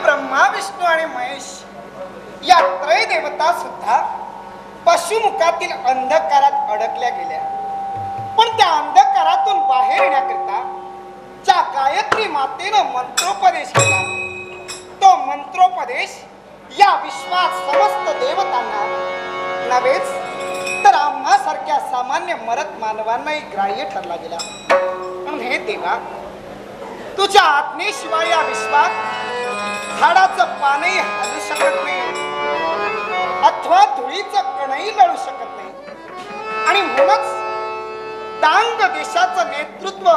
ब्रह्मा विष्णू आणि महेश या त्रय देवता सुद्धा पशुमुखातील अंधकारात अडकल्या गेल्या. पण त्या अंधकारातून बाहेर येण्याकरिता ज्या गायत्री मातेनं मंत्रोपदेश केला, तो मंत्रोपदेश या विश्वात समस्त देवतांना नव्हेच तर आम्हासारख्या सामान्य मरत मानवांनाही ग्राह्य ठरला गेला. म्हणून हे देवा, तुझ्या आज्ञेशिवाय या विश्वात झाडाचं पानही हलू शकत नाही अथवा धुळीचं कणही लढू शकत नाही. आणि म्हणूनच डांग देशाचं नेतृत्व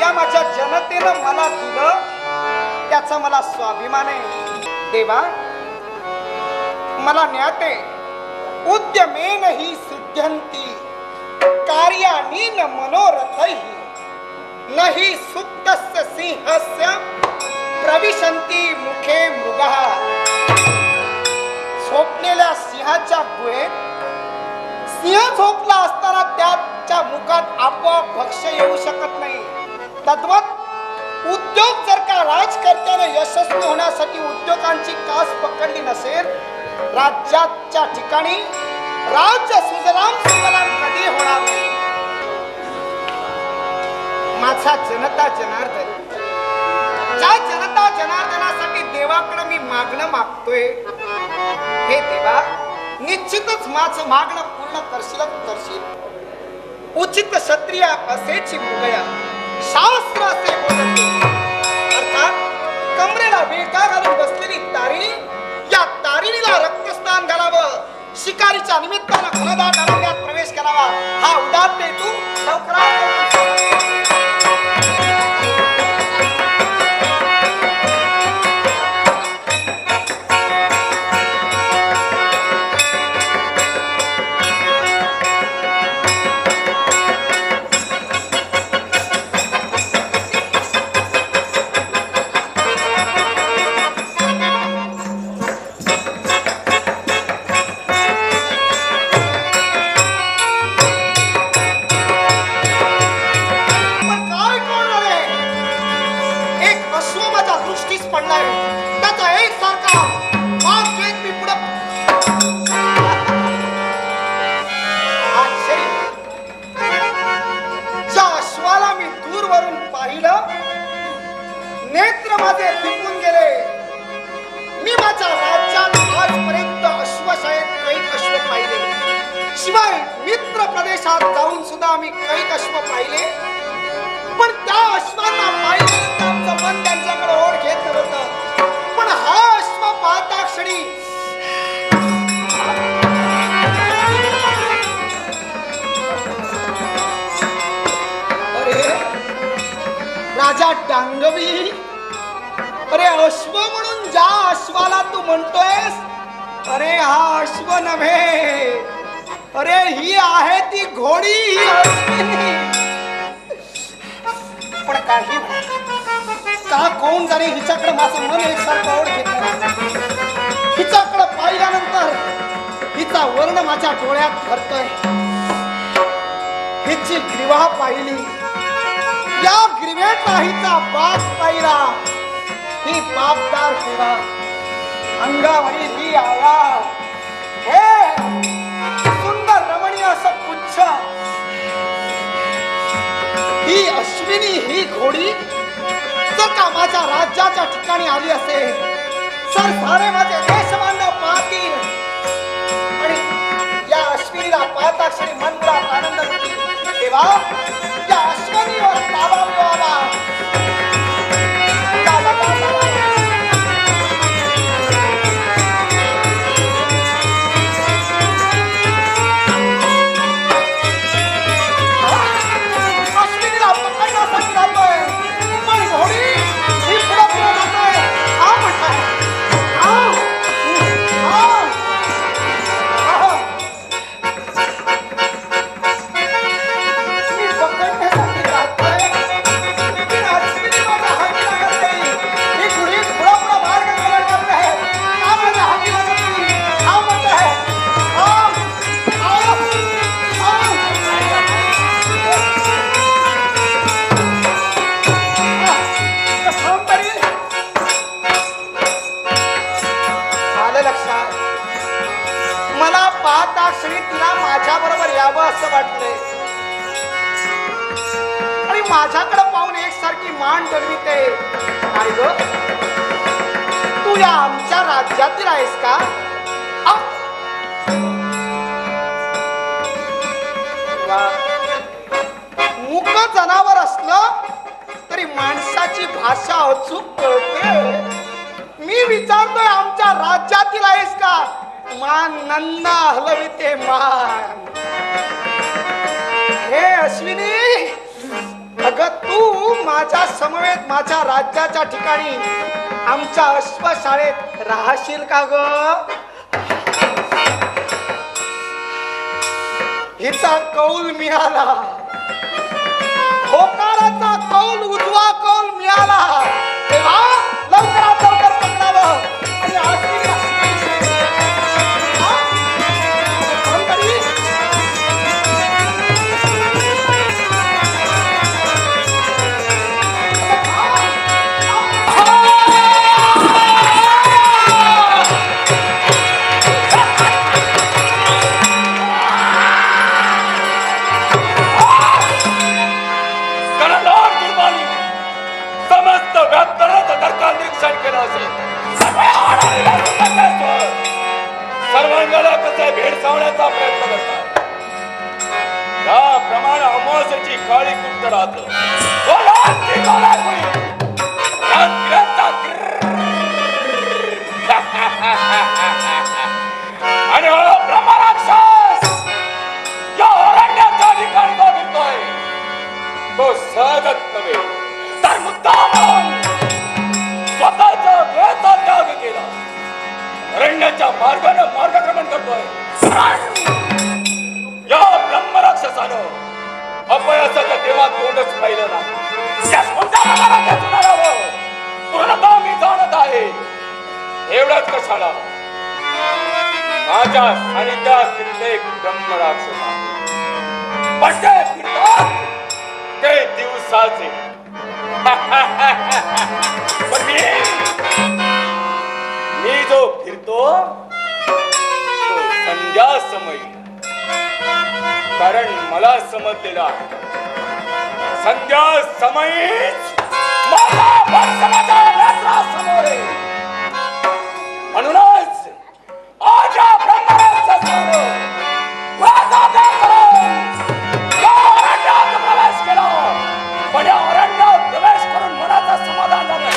या माझ्या जनतेनं मला दिलं, त्याचा मला स्वाभिमान आहे. देवा, मला ज्ञाते उद्यमेन हि सिद्ध्यन्ति कार्याणि न मनोरथैः न हि सुप्तस्य सिंहस्य प्रविशन्ति मुखे मृगः. झोपलेल्या सिंहाच्या गुहेत सिंह झोपला असताना त्याच्या मुखात आपोआप भक्ष्य येऊ शकत नाही. तद्वत उद्योग जर का राजकर्त्याने यशस्वी होण्यासाठी उद्योगांची कास पकडली नसेल, राज्याच्या ठिकाणी राज्य सुजलाम सुफलाम कधी होणार नाही. माझा जनता जनार्दन, ज्या जनता जनार्दनासाठी देवाकडे मी मागणं मागतोय, हे देवा, निश्चितच माझं मागणं पूर्ण करशील. उचित क्षत्रिय असेची मृगया शास्त्र असे बोलते. अर्थात कमरेला बेका घालून बसलेली तारिणी, या तारिणीला रक्तस्नान घालावं, शिकारीच्या निमित्तानं घनदाट अरण्यात प्रवेश करावा, हा उदात्त हेतू लवकरात नेत्र माझे दिपून गेले. मी माझ्या राज्यात आजपर्यंत अश्वशाळेत कैक अश्व पाहिले, शिवाय मित्र प्रदेशात जाऊन सुद्धा आम्ही कैक अश्व पाहिले. पण त्या अश्वांना पाहिल्यानंतर आमचं मन त्यांच्याकडे ओढ घेत नव्हतं. पण हा अश्व पाहता क्षणी राजा डांगवी, अरे अश्व म्हणून ज्या अश्वाला तू म्हणतोयस, अरे हा अश्व नव्हे, अरे ही आहे ती घोडी, ही अश्विनी. पण काही का कोण जाणे, हिच्याकडे माझं मन एकसारखं ओढ घेतलं. हिच्याकडे पाहिल्यानंतर हिचा वर्ण माझ्या डोळ्यात भरतोय. हिची ग्रीवा पाहिली, या ग्रीवेचा हिचा बाप पाहिला, ही बापदार ग्रीवा, अंगावरील ही आवा, हे सुंदर रमणीय असं पुच्छ, ही अश्विनी, ही घोडी जर का माझ्या राज्याच्या ठिकाणी आली असेल, सर सारे माझे देशबांधव पाहतील आणि या अश्विनीला पाहता क्षणी मंत्रात आनंद होतील. तेव्हा या अश्विनीवर ताबा मिळवावा. अश्विनीला पकडण्यासाठी जातोय, पण घोडी ही पुढे पुढे जातोय. हा म्हणताय, मी पकडण्यासाठी जातोय, आणि तिला माझ्या बरोबर यावं असं वाटलंय आणि माझ्याकडे पाहून एकसारखी मान डोलविते. काय ग, तू या आमच्या राज्यातील आहेस का? मूक जनावर असलं तरी माणसाची भाषा अचूक कळते. मी विचारतोय आमच्या राज्यातील आहेस का? मान नन्ना हलविते मान. हे अश्विनी, अगं तू माझ्या समवेत माझ्या राज्याच्या ठिकाणी आमच्या अश्वशाळेत राहशील का ग? हिचा कौल मिळाला, होकाराचा कौल, उजवा कौल मिळाला तेव्हा लवकरात लवकर पकडावं आणि अश्विनीला सर्वांगाला कसं भेडसावण्याचा प्रयत्न करतात. त्याप्रमाणे अमावास्येची काळी कुंत राहत आणि ब्रह्मराक्षस या अरण्याच्या ठिकाणी तो फिरतोय. तो सहजच नव्हे तर मुद्दाम स्वतःच्या वेळाचा त्याग केला. अरण्याच्या मार्गाने मार्गक्रमण करतोय. या ब्रह्मराक्षसानं अपयशाच्या देवात तोंडच पाहिलं नाही. पूर्णतः मी जाणत आहे. एवढंच कशाला, माझ्या सानिध्यात फिरते एक ब्रह्मराक्षस पण ते फिरतात ते दिवसाचे. पण मी जो फिरतो तो संध्या समयी. कारण मला समजलेला संध्या समयीच समोर आहे. म्हणूनच आज या ब्रह्मराक्षसानं प्रवेश केला. पण या अरण्यात प्रवेश करून मनाचा समाधान झालं.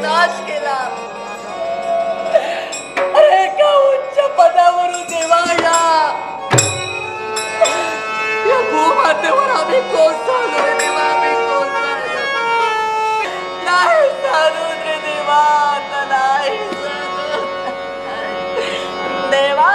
नाश केला. अरे एका उच्च पदावरून देवा या भूमातेवर आम्ही कोसळलो रे देवा. आम्ही कोसळलो. नाही सांगून रे देवा, नाही सांगून देवा.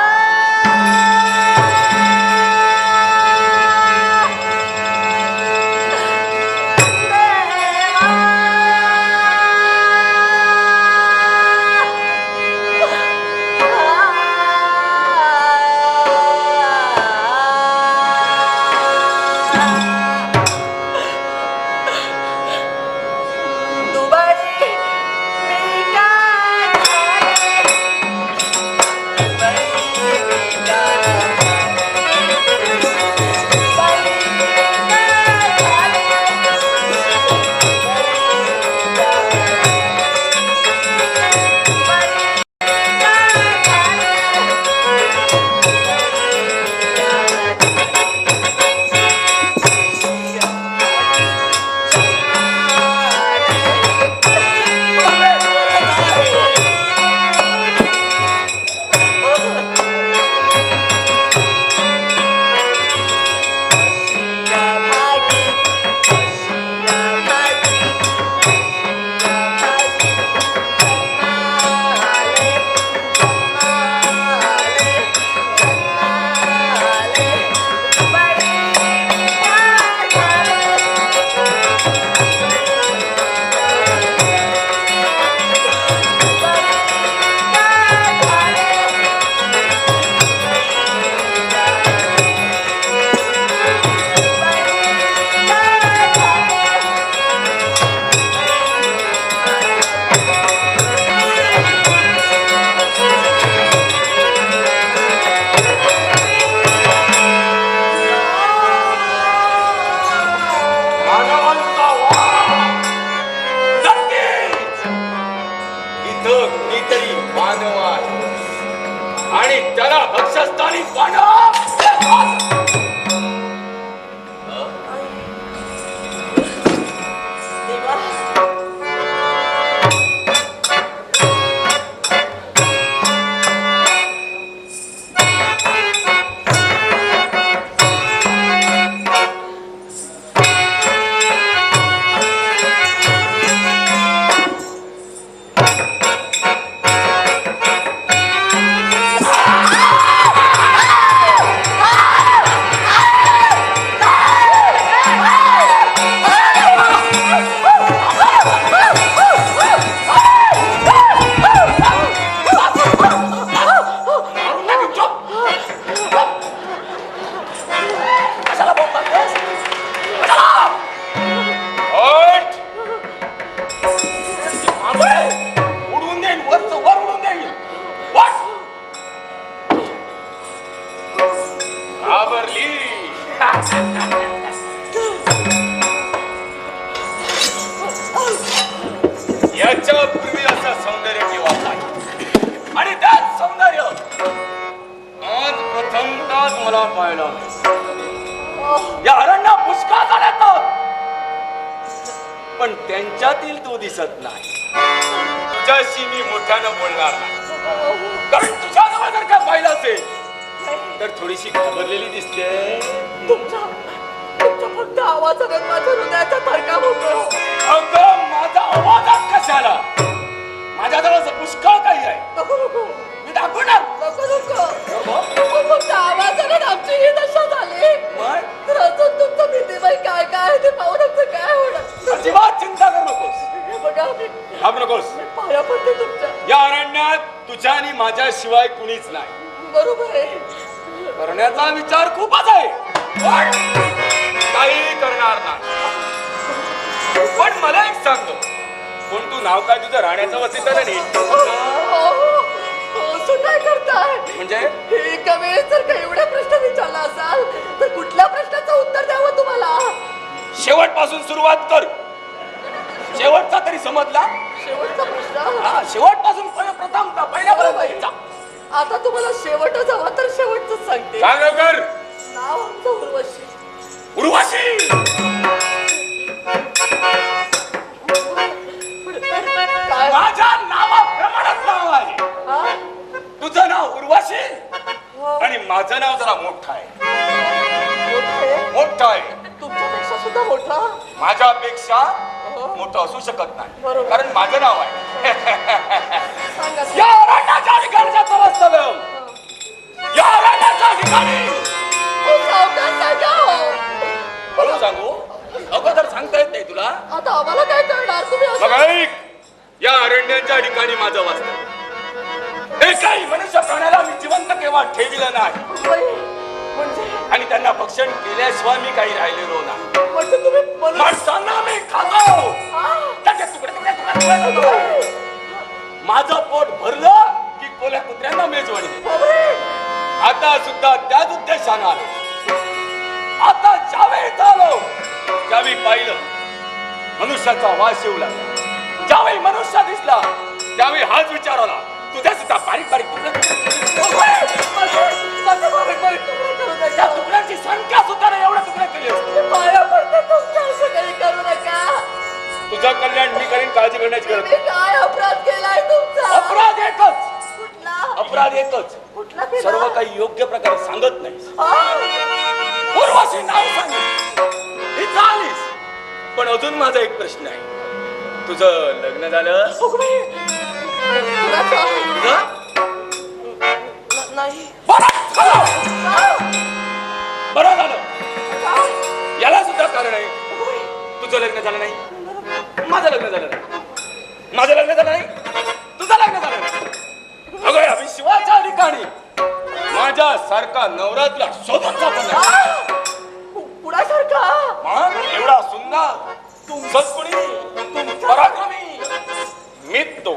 घाबरली. याच्या पूर्वी असं सौंदर्य केव्हा नाही आणि त्याच सौंदर्य आज प्रथमतःच मला पाहायला या अरण्या पुष्कळ झाल्यात पण त्यांच्यातील तो दिसत नाही. तुझ्याशी मी मोठ्यानं बोलणार नाही कारण तुझ्या जवळ जर का पाहिलं असेल तर थोडीशी घाबरलेली दिसते. तुमच्या फक्त आवाजाने माझ्या हृदयाचा धडका होतो. अगं माझा आवाजात कशाला माझ्याजवळ पुष्कळ काही आहे. नको नको मी दाखवणार. नको नको फक्त आवाजाने आमची ही दशा झाली तर अजून तुमचं भीतीबाई काय काय ते पाहून आमचं काय होणार. अजिबात चिंता करू नकोस. हे बघा मी घाबरू नकोस. पाया पडते तुमच्या. या अरण्यात तुझ्या आणि माझ्याशिवाय कुणीच नाही. बरोबर आहे. करण्याचा विचार खूपच आहे पण काही करणार नाही. पण मला एक सांगतो कोण तू नाव काय तुझं राहण्याचं वसित नाही असं काय करताय म्हणजे एका वेळेस जर का एवढा प्रश्न विचारला असाल तर कुठल्या प्रश्नाचं उत्तर द्यावं तुम्हाला. शेवटपासून सुरुवात कर. शेवटचा तरी समजला. शेवटचा प्रश्न शेवटपासून प्रथम पहिल्या. आता तुम्हाला शेवटच हवा तर शेवटच सांगते. सांग लवकर. नाव आमचं उर्वशी. उर्वशी काय माझ्या नावाप्रमाणेच नाव आहे. तुझं नाव उर्वशी आणि माझं नाव जरा मोठं आहे. मोठं आहे. तुमच्यापेक्षा सुद्धा मोठा. माझ्यापेक्षा मोठं असू शकत नाही बरोबर. कारण माझं नाव आहे. सांगा या अरण्याच्या ठिकाणचं वास्तव्य. या अरण्याच्या ठिकाणी सावकाश सांगा हो. हळू सांगू अगोदर सांगता येत नाही तुला. आता आम्हाला काय करणार तुम्ही मग ऐक या अरण्याच्या ठिकाणी माझं वास्तव्य. एकाही मनुष्य प्राण्याला मी जिवंत केव्हा ठेविलं नाही म्हणजे आणि त्यांना भक्षण केल्याशिवाय मी काही राहिलेलो नाही. म्हणजे तुम्ही माणसांना मी खातो त्याचे तुकडे तुकडे तुकडे करतो. माझं पोट भरलं की कोल्या कुत्र्यांना मेजवानी देतो. आता सुद्धा त्याच उद्देशानं आलो. आता ज्यावेळी इथं आलो त्यावेळी पाहिलं मनुष्याचा वास येऊ लागला. ज्यावेळी मनुष्य दिसला त्यावेळी हाच विचार आला तुझ्या सुद्धा बारीक बारीक त्या तुकड्यांची संख्या सुद्धा नाही एवढे तुकडे केले. पाया पडते तुमच्या असं काही करू नका. तुझं कल्याण मी करीन काळजी करण्याची गरज तुम्ही काय अपराध केलाय तुमचा. अपराध एकच. कुठला अपराध एकच. कुठला केला? सर्व काही योग्य प्रकारे सांगत नाही. उर्वशी नाव सांगितलं इथं आलीस पण अजून माझा एक प्रश्न आहे. तुझं लग्न झालं? तुझं? नाही. बरं झालं. याला सुद्धा कारण आहे. तुझं लग्न झालं नाही माझं लग्न झालं नाही. माझं लग्न झालं नाही तुझं लग्न झालं नाही. अगं या विश्वाच्या ठिकाणी माझ्या सारखा नवरा तुला शोधून सापडला. पुण्यासारखा एवढा सुंदर सद्गुणी पराक्रमी मीच तो.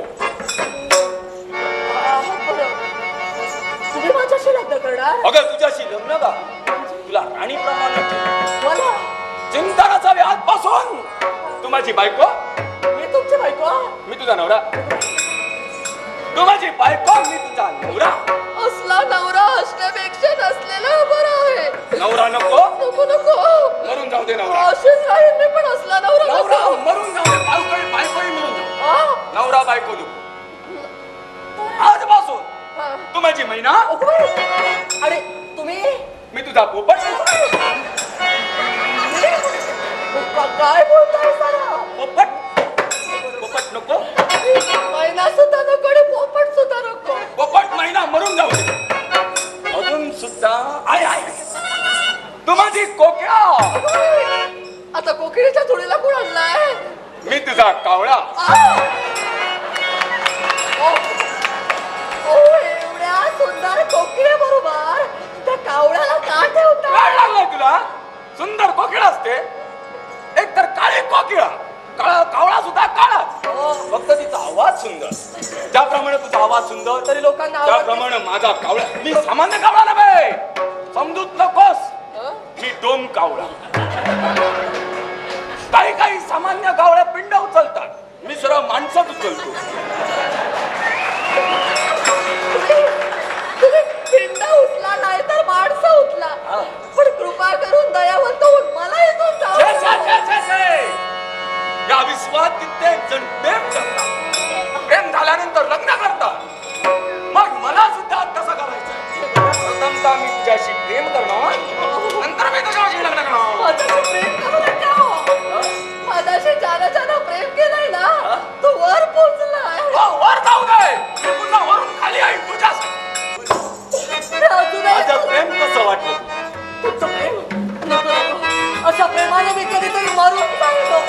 तुम्ही माझ्याशी लग्न करणार. अगं तुझ्याशी लग्न का तुला राणीप्रमाणे मला चिंतनाचा आजपासून तू माझी बायको मी तुमची बायको. मी तुझा नवरा. तू माझी बायको मी तुझा नवरा. असला नवरा असण्यापेक्षा नसलेला बरं आहे. नवरा नको नको नको मरून जाऊ दे नवरा. अशीच राहील मी पण असला नवरा नवरा नको. मरून जाऊ दे. बायकोही मरून जाऊ. आ? नवरा बायको नको. आजपासून तू माझी मैना आणि तुम्ही मी तुझा पोपट. काय बोलताय सारा. पोपट पोपट नको. मैना सुद्धा नको आणि पोपट सुद्धा नको. पोपट महिना मरून जाऊ दे. अजून सुद्धा आहे आहे तू माझी कोकिळा. आता कोकिळीच्या जोडीला कोण आणलाय. मी तुझा कावळा. एवढ्या सुंदर कोकिळे बरोबर त्या कावळ्याला का ठेवता. काय लागलाय तुला. सुंदर कोकिळा असते एक तर काळी कोकिळा. कावळा सुद्धा काळाच फक्त तिचा आवाज सुंदर. ज्याप्रमाणे तुझा आवाज सुंदर तरी लोकांना त्याप्रमाणे माझा कावळा. मी सामान्य कावळा नव्हे समजूत नकोस. डोम कावळा. काही काही सामान्य कावळ्या पिंड उचलतात, मी सरळ माणसात उचलतो. तुम्ही पिंड उचला नाही तर माणसं उचला, पण कृपा करून दयावंत होऊन मला इथून जाऊ छे, छे, द्या. छे, छे, छे. या विश्वात कित्येक जण प्रेम करतात, प्रेम झाल्यानंतर लग्न करतात. मग मला सुद्धा तसं करायचं. प्रथमतः मी तुझ्याशी प्रेम करणार, नंतर मी तुझ्याशी लग्न करणार. माझ्याशी प्रेम करू नका हो. माझ्याशी ज्यानं प्रेम केलंय ना तो वर पोहोचलाय. वर जाऊ दे, मी पुन्हा वरून खाली आहे तुझ्यासाठी. अजूनही माझं प्रेम कसं वाटलं? तुमचं प्रेम नको नको. अशा प्रेमाने मी कधीतरी मरून जातो.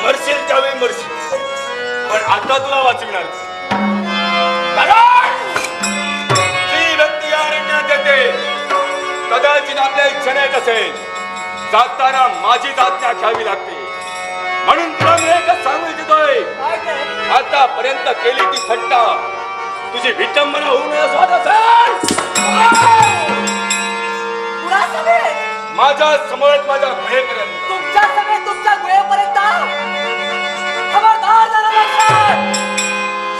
मरशील त्यावेळी मरशील, पण आता तुला वाचविणार. कारण जी व्यक्ती या अरण्यात येते कदाचित आपल्या इच्छेने येत असेल, जाताना माझीच आज्ञा घ्यावी लागते. म्हणून तुला मी एकच सांगू इच्छितोय, काय ते? आतापर्यंत केली ती थट्टा तुझी विटंबना होऊ नये असं वाटत असेल, पुरा सगळे माझ्या समोर माझ्या गुहेपर्यंत. तुमच्या सगळे तुमच्या गुहेपर्यंत. खबरदार जरा लक्षात.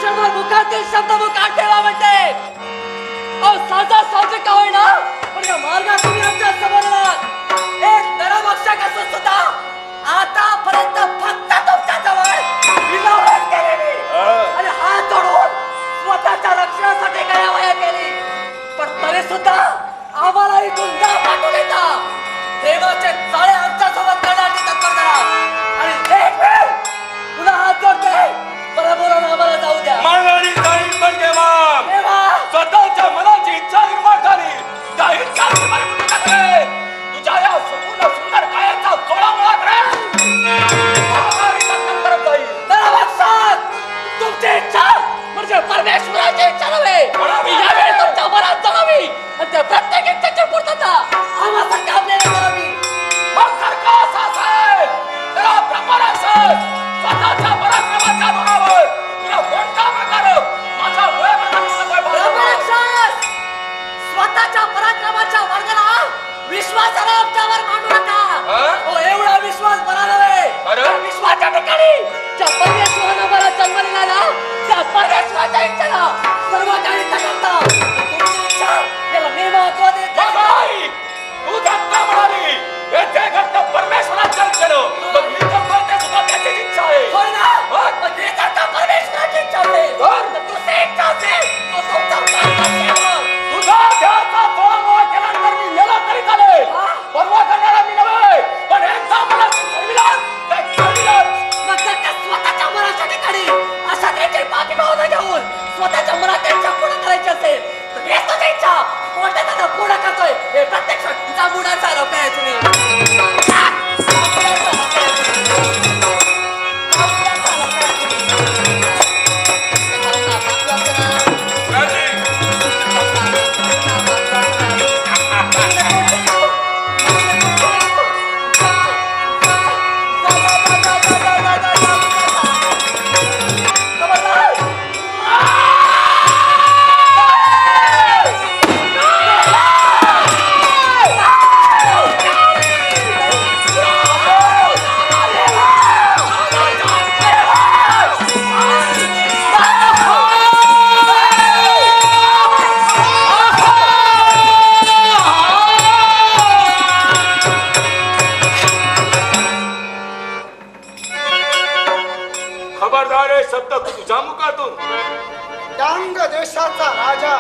शब्द मुखातील शब्द मुखात ठेवा म्हणते. अहो साजा साहजिक का होईना, पण या मार्गात तुम्ही आमच्या समोर आलात. एक नरभक्षक असून सुद्धा आतापर्यंत फक्त तुमच्या जवळ विनवणी केली मी. आणि हात जोडून स्वतःच्या रक्षणासाठी गयावया केली, पण तरी सुद्धा आम्हाला इथून न पाठवू देता देवाचे चाळे आमच्यासोबत करण्याची तत्पर करा. आणि एक वेळ पुन्हा हात जोडते, बरोबर आम्हाला जाऊ द्या. माघारी जाईल पण केव्हा देवा स्वतःच्या मनाची इच्छा निर्माण झाली, त्या इच्छाची परिपूर्ती करते. तुझ्या या सुंदर कायाचा चोळा मला करत जाईल. नरभक्षक, तुमची इच्छा म्हणजे परमेश्वराची इच्छा नव्हे. यावेळी तुमच्या मनात जगावी आणि त्या प्रत्येक इच्छेची पूर्तता आम्हाला कामलेली करावी. मग जर का असं असेल तर हा ब्रह्मण असेल, स्वतःच्या पराक्रमाच्या जोरावर तुला कोणत्या प्रकारे माझ्या ब्रह्मराक्षस, स्वतःच्या पराक्रमाच्या वर्गाला विश्वासाला आमच्यावर मांडू नका. हो एवढा विश्वास बरा नव्हे. अरे? विश्वाच्या ठिकाणी ज्या परमेश्वरानं मला जन्म दिला ना, त्या परमेश्वराच्या इच्छेला सर्व काही करता. तुमची इच्छा याला मी महत्व देत नाही. तू धक्का म्हणाली येथे घडत परमेश्वराच्या इच्छेनं, मग मी तर करते सुद्धा त्याचीच इच्छा आहे. होय ना? पण हे जर का परमेश्वराची इच्छा असेल तर दुसरी इच्छा असेल तो तुमचा प्राण असेल. तुझा देहाचा तोडामोड केल्यानंतर मी मेला तरी चालेल. परवा करणारा मी नव्हे, पण एकदा मला ठरविलास तर ठरविलास. मग जर का स्वतःच्या मनाच्या ठिकाणी अशा त्याची पाठी भावना घेऊन स्वतःच्या मनात त्यांच्या पूर्ण करायची असेल तर हेच तुझी इच्छा कोणत्या त्यांना पूर्ण करतोय हे प्रत्यक्ष तुमचा मुलाचा लोक आहे तुम्ही. खबरदार आहे शब्द तुझ्या मुखातून. डांग देशाचा राजा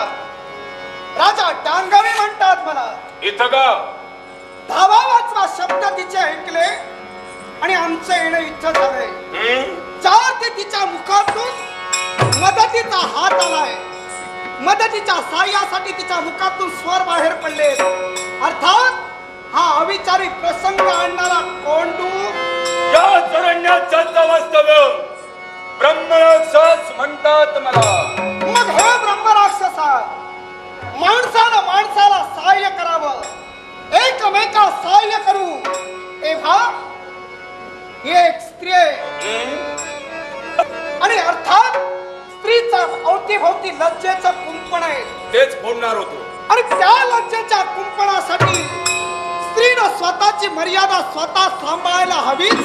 राजा डांगावी म्हणतात मला. इथं का धावा वाचवा शब्द तिचे ऐकले आणि आमचं येणं इथं झालंय. चार ते तिच्या मुखातून मदतीचा हात आलाय. मदतीच्या साह्यासाठी तिच्या मुखातून स्वर बाहेर पडले. अर्थात हा अविचारी प्रसंग आणणारा कोंडू या चरण्यात चालतं वास्तव्य ब्रह्मराक्षस म्हणतात मला. मग हे ब्रह्मराक्षसा माणसानं माणसाला सहाय्य करावं, एकमेका सहाय्य करू, तेव्हा एक स्त्री आहे आणि अर्थात स्त्रीचा अवतीभोवती लज्जेचं कुंपण आहे. तेच बोलणार होतो. आणि त्या लज्जेच्या कुंपणासाठी स्त्रीनं स्वतःची मर्यादा स्वतः सांभाळायला हवीच.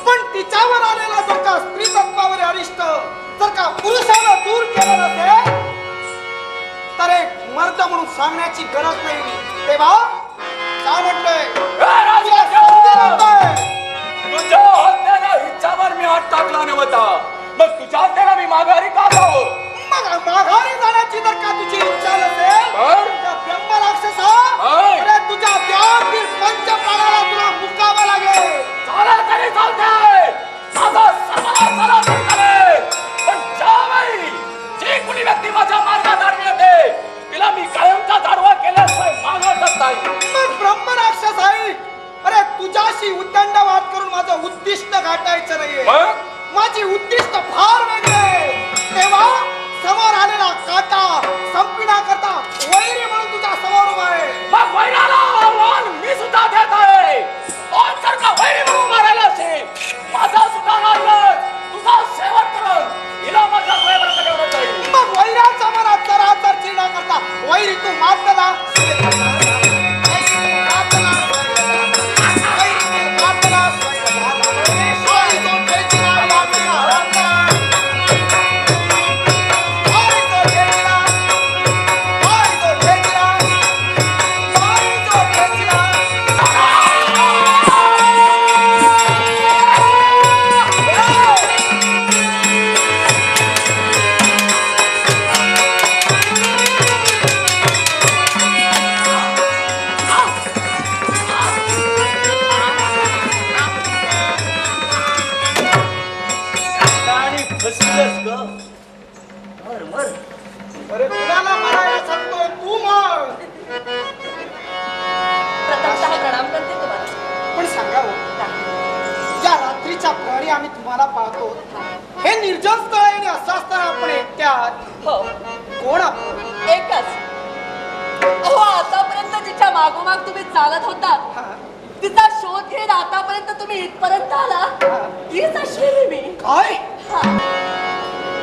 पण तिच्यावर आलेला जर का स्त्री तत्वावर अरिष्ट जर का पुरुषाला दूर केलं नसेल तर एक मर्द म्हणून सांगण्याची गरज नाही. तेव्हा काय म्हणतोय तुझ्या हत्याला हिच्यावर मी हात टाकला नव्हता, मग तुझ्या हत्याला मी माघारी का जावं? मग माघारी जाण्याची जर का तुझी इच्छा नसेल तर? तर ब्रह्मराक्षसा होय. अरे तुझ्या व्यापी पंचप्राणाला तुला मुकावं लागेल. झालं तरी चालतंय, माझा समाज चालेल, पण ज्यावेळी जी कुणी व्यक्ती माझ्या मार्गात आडवी येते तिला मी कायमचा दाडवा केल्याशिवाय मागतच नाही. मग ब्रह्मराक्षस आहे. अरे तुझ्याशी उद्दंडवाद करून माझं उद्दिष्ट गाठायचं नाहीये. मग? माझी उद्दिष्ट फार वेगळे आहे. तेव्हा समोर आलेला काटा संपविण्याकरता वैरी म्हणून तुझ्या समोर उभा आहे. मग वैराला आव्हान मी सुद्धा देत आहे. कोण जर का वैरी म्हणून मारायला असेल, माझा सुद्धा मारलं तुझा शेवट करून हिला माझ्या डोळ्यावर ठेवलं जाईल. मग वैराच्या मनात जरा तर चिरण्याकरता वैरी तू मातला अरे कुणाला मारायला सांगतोय तू मग? प्रथमतः प्रणाम करते तुम्हाला. पण सांगा हो, या रात्रीच्या प्रहरी आम्ही तुम्हाला पाहतो, हे निर्जन स्थळ आहे आणि असं असताना आपण एकट्यात. हो, कोण आपण? एकच. अहो, आतापर्यंत जिच्या मागोमाग तुम्ही चालत होता हा, तिचा शोध घेत आतापर्यंत तुम्ही इथपर्यंत आला, तीच अश्विनी मी. काय? हा,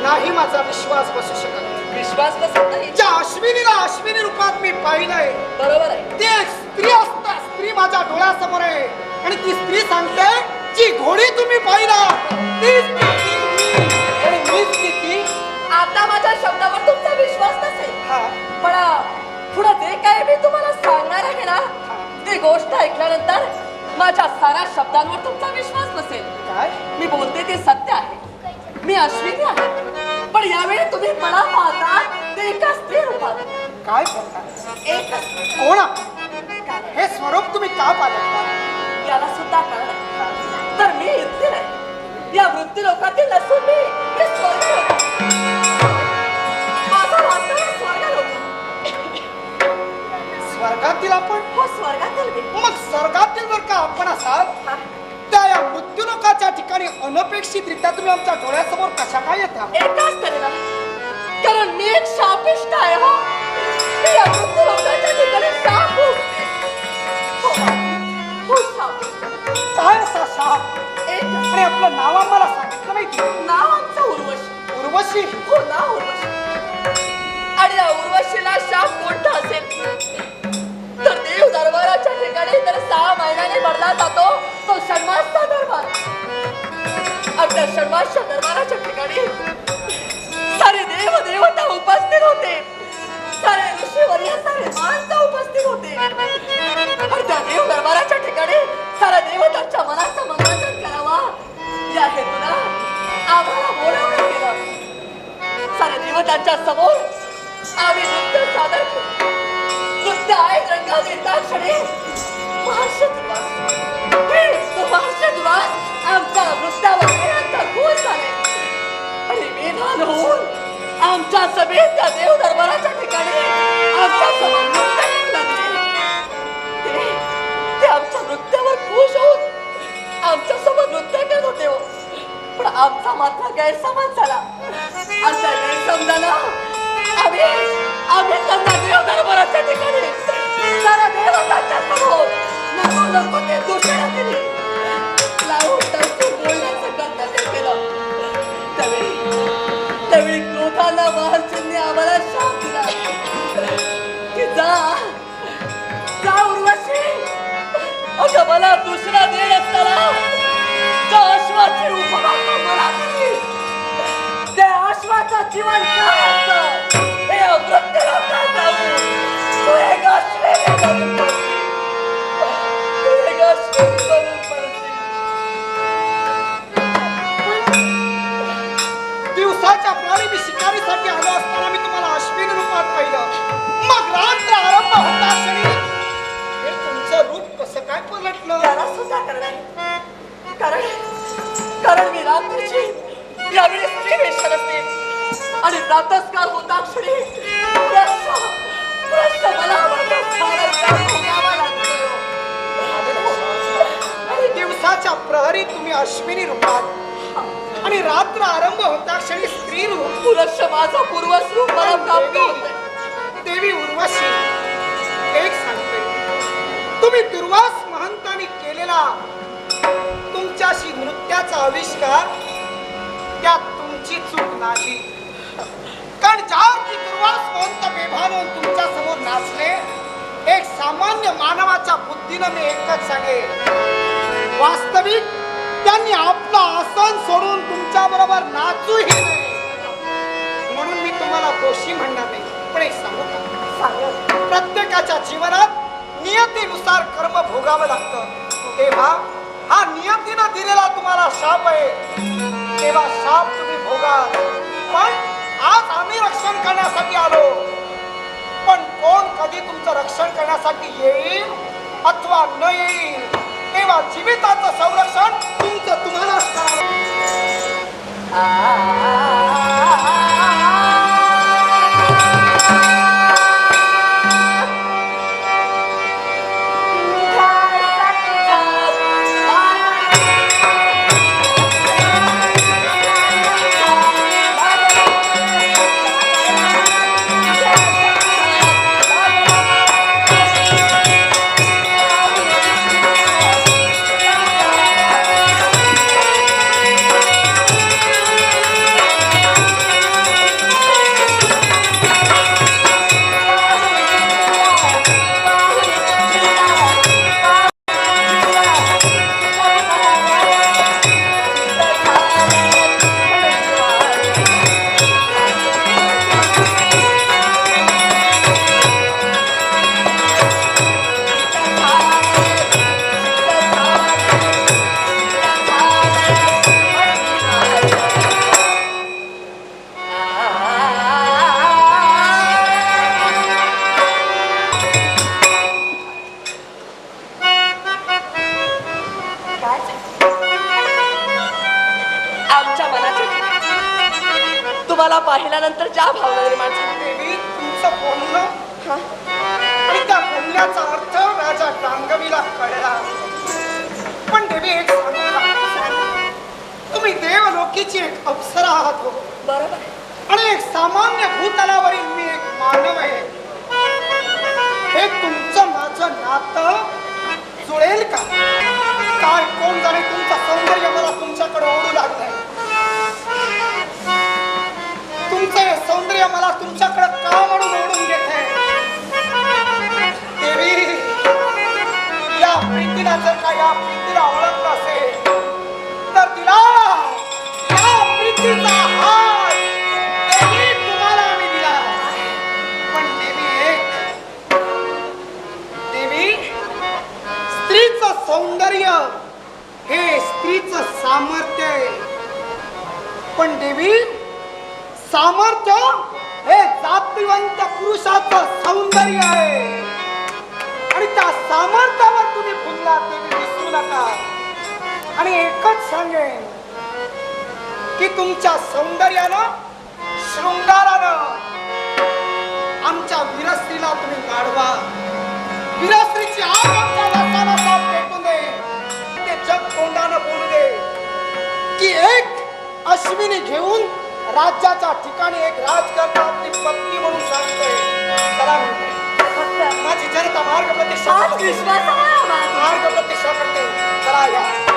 नाही माझा विश्वास बसू शकत. विश्वास बसत नाही. ज्या अश्विनीला अश्विनी रूपात मी पाहिलंय बरोबर आहे. ती एक स्त्री असता स्त्री माझ्या डोळ्यासमोर आहे आणि ती स्त्री सांगते जी घोडी तुम्ही पाहिला तीच ती आणि मीच ती. आता माझ्या शब्दावर तुमचा विश्वास नसेल, हा, पण पुढे जे काय मी तुम्हाला सांगणार आहे ना, ती गोष्ट ऐकल्यानंतर माझ्या साऱ्या शब्दांवर तुमचा विश्वास बसेल. काय? मी बोलते ते सत्य आहे. मी अश्विनी आहे, पण यावेळी तुम्ही मला पाहता ते एका स्त्री रूपात. काय बोलता? एकच. कोण आपण? हे स्वरूप तुम्ही का पाहिलं? याला सुद्धा कारण आहे. तर मी इथे नाही, या वृत्ती लोकातील नसून मी स्वर्ग लोक. माझा वास्तव स्वर्ग लोक. स्वर्गातील आपण? हो, स्वर्गातील मी. मग स्वर्गातील जर का आपण असाल त्या या मृत्यूलोकाच्या ठिकाणी अनपेक्षितरित्या तुम्ही आमच्या डोळ्यासमोर कशा काय येता? एकाच तऱ्हेला, कारण मी एक शापिष्ट आहे. हो, मी या मृत्यूलोकाच्या ठिकाणी शाप भोगते. हो, शाप. काय असा शाप? एकच. आणि आपलं नाव आम्हाला सांगितलं नाही तुम्ही? नाव आमचं उर्वशी. उर्वशी? हो, नाव उर्वशी. आणि या उर्वशीला शाप कोणता असेल तर देव दरबाराच्या ठिकाणी तर 6 महिन्याने भरला जातो तो षण्मासचा दरबार. आणि त्या षण्मासच्या दरबाराच्या ठिकाणी सारे देव देवता उपस्थित होते, सारे ऋषीवर्य सारे मानता उपस्थित होते. आणि त्या देव दरबाराच्या ठिकाणी साऱ्या देवतांच्या मनाचं मनोरंजन करावा या हेतूला आम्हाला बोलावलं गेलं. साऱ्या देवतांच्या समोर आम्ही नृत्य सादर केलं. नृत्य आहे रंगात येता क्षणी महार्ष दिवस. तो महार्ष दिवस आमच्या नृत्यावर वेळाचा घोष झाले आणि वेधान होऊन आमच्या सभेत त्या देव दरबाराच्या ठिकाणी आमच्या समोर नृत्य करू लागले. ते आमच्या नृत्यावर खुश होऊन आमच्या समोर नृत्य करत होते. पण आमचा मात्र गैरसमज झाला. आमच्या गैरसमजाला आम्ही त्यांना देव दरबाराच्या ठिकाणी सारा देवतांच्या समोर नको नको ते दूषण केली. लावून टचून बोलण्याचं कर्तव्य केलं. त्यावेळी क्रोधाला महर्षींनी आम्हाला शाप दिला की जा उर्वशी अगं मला दुसरा देण असताना त्या अश्वाची उपमा तू मला दिली. त्या अश्वाचं जीवन काय असतं हे अमृत लोकात जाऊन तू एक अश्वेने बनून पडशील. तू एक अश्वेने बनून पडशील. दिवसाच्या प्रहरी मी शिकारीसाठी आलो असताना मी तुम्हाला अश्विन रूपात पाहिलं. मग रात्र आरंभ होता क्षणी हे तुमचं रूप कसं काय पलटलं? त्याला सुद्धा कारण मी रात्रीची यावेळी स्त्री वेशात असते आणि प्रातःकाळ होता क्षणी प्रश्न मला माझा सारखा भोगावा लागतो. दिवसाच्या प्रहरी तुम्ही अश्विनी रूपात आणि रात्र आरंभ होता क्षणी स्त्री रूप. पुरुष माझा पूर्वज रूप मला प्राप्त होते. देवी उर्वशी, एक सांगते, तुम्ही दुर्वास महंतांनी केलेला तुमच्याशी नृत्याचा आविष्कार त्यात तुमची चूक नाही. कारण ज्यावरती दुर्वास महंत बेभान होऊन तुमच्या समोर नाचले, एक सामान्य मानवाच्या बुद्धीनं मी एकच सांगेन, वास्तविक त्यांनी आपलं आसन सोडून तुमच्या बरोबर नाचूही नाही. म्हणून मी तुम्हाला दोषी म्हणणार नाही. पण एक सांगू का, प्रत्येकाच्या जीवनात नियतीनुसार कर्म भोगावं लागतं. तेव्हा हा नियतीनं दिलेला तुम्हाला शाप आहे, तेव्हा शाप तुम्ही भोगा. पण आज आम्ही रक्षण करण्यासाठी आलो, पण कोण कधी तुमचं रक्षण करण्यासाठी येईल अथवा न येईल, तेव्हा जीविताचं संरक्षण तुमचं तुम्हालाच करावं. तुम्हाला पाहिल्यानंतर ज्या भावना निर्माण झाल्या, देवी तुमचं बोलणं आणि त्या बोलण्याचा अर्थ राजा गांगवीला कळला. पण देवी एक सांगू का, तुम्ही देवलोकीची एक अप्सरा आहात हो, बरोबर, आणि एक सामान्य भूतलावरील मी एक मानव आहे. हे तुमचं माझं नातं जुळेल का? काय कोण जाणे तुमचं सौंदर्य मला तुमच्याकडे ओढू लागलंय. तुमचं हे सौंदर्य मला तुमच्याकडे का म्हणून ओढून घेत आहे? देवी, या प्रीतीला जर का या प्रीतीला ओळखलं असेल तर तिला या प्रीतीचा हात देवी तुम्हाला आम्ही दिला. पण देवी एक, देवी स्त्रीचं सौंदर्य हे स्त्रीचं सामर्थ्य आहे. पण देवी सामर्थ्य हे जातिवंत पुरुषाचं सौंदर्य आहे. आणि त्या सामर्थ्यावर तुम्ही फुलला देवी, विसरू नका. आणि एकच सांगेन की तुमच्या सौंदर्यानं, शृंगारानं आमच्या वीरस्त्रीला तुम्ही वाढवा. वीरस्त्रीची आग आमच्या नसाला पेटून दे. ते जग तोंडानं बोलू दे की एक अश्विनी घेऊन राज्याच्या ठिकाणी एक राजकर्ता आपली पत्नी म्हणून सांगतोय. चला माझी जनता मार्ग प्रतीक्षा करते. चला या.